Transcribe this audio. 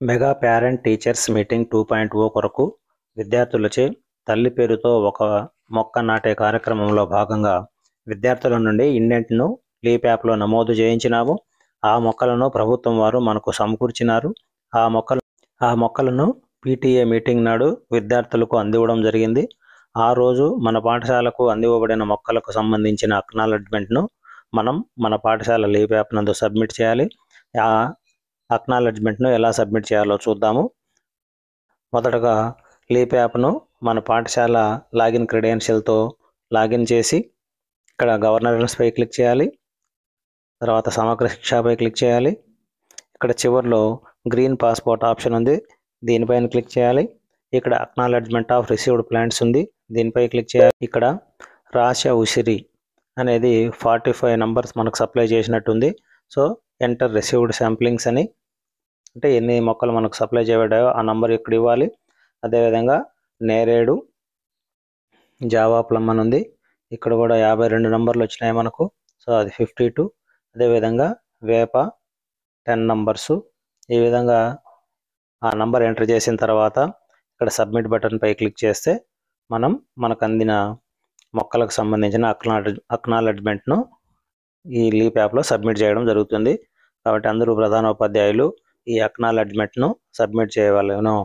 Mega parent teachers meeting 2.0 కొరకు విద్యార్థులచే తల్లి పేరుతో ఒక మొక్క నాటే కార్యక్రమంలో భాగంగా విద్యార్థుల నుండి ఇండెంట్ను లీప్ యాప్లో నమోదు చేయించినాము. ఆ మొక్కలను ప్రభుత్వం వారు మనకు సమకూర్చినారు. ఆ మొక్కలను పీటీఏ మీటింగ్ నాడు విద్యార్థులకు అందివ్వడం జరిగింది. ఆ రోజు మన పాఠశాలకు అందివ్వబడిన మొక్కలకు సంబంధించిన అక్నాలెడ్జ్మెంట్ను మనం మన పాఠశాల లీప్ యాప్ నందు సబ్మిట్ చేయాలి. ఆ అక్నాలెడ్జ్మెంట్ను ఎలా సబ్మిట్ చేయాలో చూద్దాము. మొదటగా లీప్ యాప్ను మన పాఠశాల లాగిన్ క్రెడెన్షియల్తో లాగిన్ చేసి ఇక్కడ గవర్నెన్స్పై క్లిక్ చేయాలి. తర్వాత సమగ్ర శిక్షపై క్లిక్ చేయాలి. ఇక్కడ చివరిలో గ్రీన్ పాస్పోర్ట్ ఆప్షన్ ఉంది, దీనిపైన క్లిక్ చేయాలి. ఇక్కడ అక్నాలెడ్జ్మెంట్ ఆఫ్ రిసీవ్డ్ ప్లాంట్స్ ఉంది, దీనిపై క్లిక్ చేయాలి. ఇక్కడ రాశ ఉసిరి అనేది 45 నంబర్స్ మనకు సప్లై చేసినట్టుంది. సో ఎంటర్ రిసీవ్డ్ శాంప్లింగ్స్ అని, అంటే ఎన్ని మొక్కలు మనకు సప్లై చేయబడ్డాయో ఆ నంబర్ ఇక్కడ ఇవ్వాలి. అదేవిధంగా నేరేడు జావా ప్లమ్ అని ఉంది, ఇక్కడ కూడా 52 నంబర్లు వచ్చినాయి మనకు. సో అది 52. అదేవిధంగా వేప 10 నంబర్సు. ఈ విధంగా ఆ నంబర్ ఎంటర్ చేసిన తర్వాత ఇక్కడ సబ్మిట్ బటన్పై క్లిక్ చేస్తే మనకు అందిన మొక్కలకు సంబంధించిన అక్నాలెడ్జ్మెంట్ను ఈ లీప్ యాప్లో సబ్మిట్ చేయడం జరుగుతుంది. కాబట్టి అందరూ ప్రధానోపాధ్యాయులు ఈ అక్నాలెడ్జ్మెంట్ను సబ్మిట్ చేయవలెను.